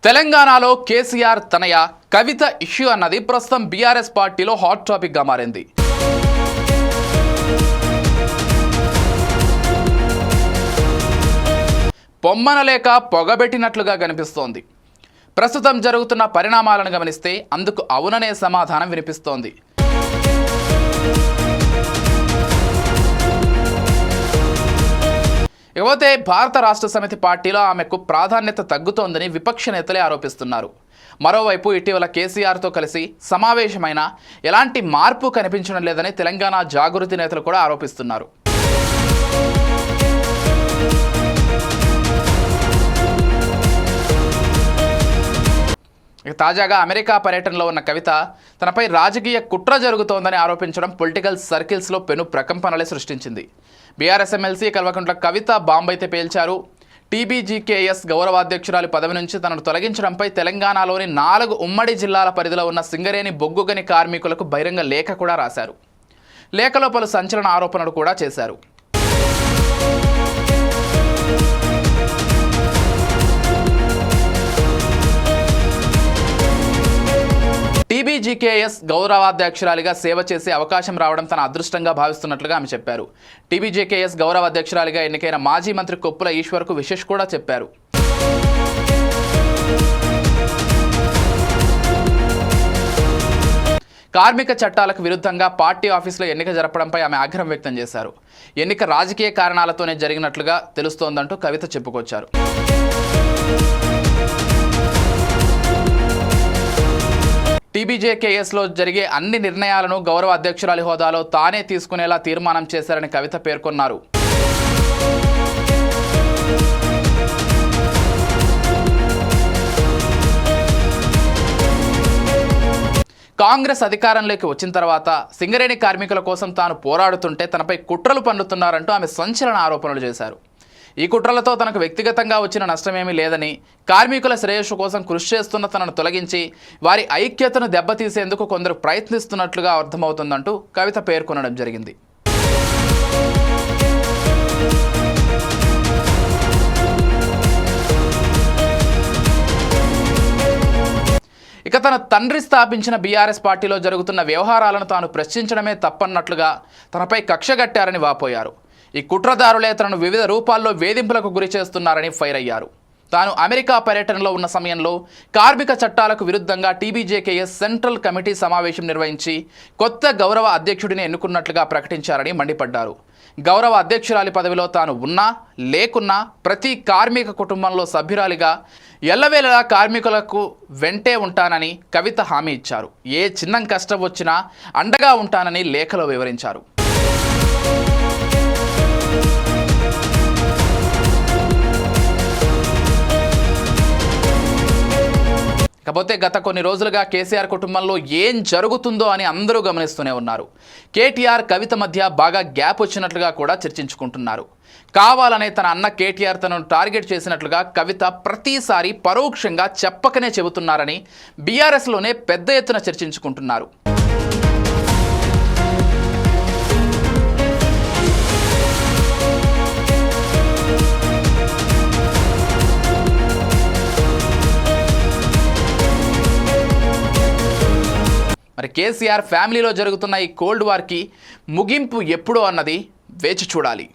తెలంగాణలో కేసీఆర్ తనయ కవిత ఇష్యూ అన్నది ప్రస్తుతం బీఆర్ఎస్ పార్టీలో హాట్ టాపిక్ గా మారింది. పొమ్మన లేక పొగబెట్టినట్లుగా కనిపిస్తోంది. ప్రస్తుతం జరుగుతున్న పరిణామాలను గమనిస్తే అందుకు అవుననే సమాధానం వినిపిస్తోంది. ఇకపోతే భారత రాష్ట్ర సమితి పార్టీలో ఆమెకు ప్రాధాన్యత తగ్గుతోందని విపక్ష నేతలే ఆరోపిస్తున్నారు. మరోవైపు ఇటీవల కేసీఆర్తో కలిసి సమావేశమైన ఎలాంటి మార్పు కనిపించడం లేదని తెలంగాణ జాగృతి నేతలు కూడా ఆరోపిస్తున్నారు. తాజాగా అమెరికా పర్యటనలో ఉన్న కవిత తనపై రాజకీయ కుట్ర జరుగుతోందని ఆరోపించడం పొలిటికల్ సర్కిల్స్లో పెను ప్రకంపనలే సృష్టించింది. BRS MLC Kalvakuntla Kavitha బాంబైతే పేల్చారు. TBGKS గౌరవాధ్యక్షురాలి పదవి నుంచి తనను తొలగించడంపై తెలంగాణలోని 4 ఉమ్మడి జిల్లాల పరిధిలో ఉన్న సింగరేణి బొగ్గుగని కార్మికులకు బహిరంగ లేఖ కూడా రాశారు. లేఖలో పలు సంచలన ఆరోపణలు కూడా చేశారు. టీబీజీకేఎస్ గౌరవాధ్యక్షురాలిగా సేవ చేసే అవకాశం రావడం తన అదృష్టంగా భావిస్తున్నట్లుగా ఆమె చెప్పారు. టీబీజీకేఎస్ గౌరవాధ్యక్షురాలిగా ఎన్నికైన మాజీ మంత్రి కొప్పుల ఈశ్వర్కు విశేష్ కూడా చెప్పారు. కార్మిక చట్టాలకు విరుద్ధంగా పార్టీ ఆఫీసులో ఎన్నిక జరపడంపై ఆమె ఆగ్రహం వ్యక్తం చేశారు. ఎన్నిక రాజకీయ కారణాలతోనే జరిగినట్లుగా తెలుస్తోందంటూ కవిత చెప్పుకొచ్చారు. టీబీజేకేఎస్లో జరిగే అన్ని నిర్ణయాలను గౌరవ అధ్యక్షురాలి హోదాలో తానే తీసుకునేలా తీర్మానం చేశారని కవిత పేర్కొన్నారు. కాంగ్రెస్ అధికారంలోకి వచ్చిన తర్వాత సింగరేణి కార్మికుల కోసం తాను పోరాడుతుంటే తనపై కుట్రలు పన్నుతున్నారంటూ ఆమె సంచలన ఆరోపణలు చేశారు. ఈ కుట్రలతో తనకు వ్యక్తిగతంగా వచ్చిన నష్టమేమీ లేదని, కార్మికుల శ్రేయస్సు కోసం కృషి చేస్తున్న తనను తొలగించి వారి ఐక్యతను దెబ్బతీసేందుకు కొందరు ప్రయత్నిస్తున్నట్లుగా అర్థమవుతుందంటూ కవిత పేర్కొనడం జరిగింది. ఇక తన తండ్రి స్థాపించిన బీఆర్ఎస్ పార్టీలో జరుగుతున్న వ్యవహారాలను తాను ప్రశ్నించడమే తప్పన్నట్లుగా తనపై కక్షగట్టారని వాపోయారు. ఈ కుట్రదారులే తనను వివిధ రూపాల్లో వేధింపులకు గురి చేస్తున్నారని ఫైర్ అయ్యారు. తాను అమెరికా పర్యటనలో ఉన్న సమయంలో కార్మిక చట్టాలకు విరుద్ధంగా టీబీజేకేఎస్ సెంట్రల్ కమిటీ సమావేశం నిర్వహించి కొత్త గౌరవ అధ్యక్షుడిని ఎన్నుకున్నట్లుగా ప్రకటించారని మండిపడ్డారు. గౌరవ అధ్యక్షురాలి పదవిలో తాను ఉన్నా లేకున్నా ప్రతి కార్మిక కుటుంబంలో సభ్యురాలిగా ఎల్లవేళలా కార్మికులకు వెంటే ఉంటానని కవిత హామీ ఇచ్చారు. ఏ చిన్న కష్టం వచ్చినా అండగా ఉంటానని లేఖలో వివరించారు. కాకపోతే గత కొన్ని రోజులుగా కేసీఆర్ కుటుంబంలో ఏం జరుగుతుందో అని అందరూ గమనిస్తూనే ఉన్నారు. కేటీఆర్ కవిత మధ్య బాగా గ్యాప్ వచ్చినట్లుగా కూడా చర్చించుకుంటున్నారు. కావాలనే తన అన్న కేటీఆర్ తనను టార్గెట్ చేసినట్లుగా కవిత ప్రతిసారి పరోక్షంగా చెప్పకనే చెబుతున్నారని బీఆర్ఎస్లోనే పెద్ద ఎత్తున చర్చించుకుంటున్నారు. మరి కేసీఆర్ ఫ్యామిలీలో జరుగుతున్న ఈ కోల్డ్ వార్కి ముగింపు ఎప్పుడో అన్నది వేచి చూడాలి.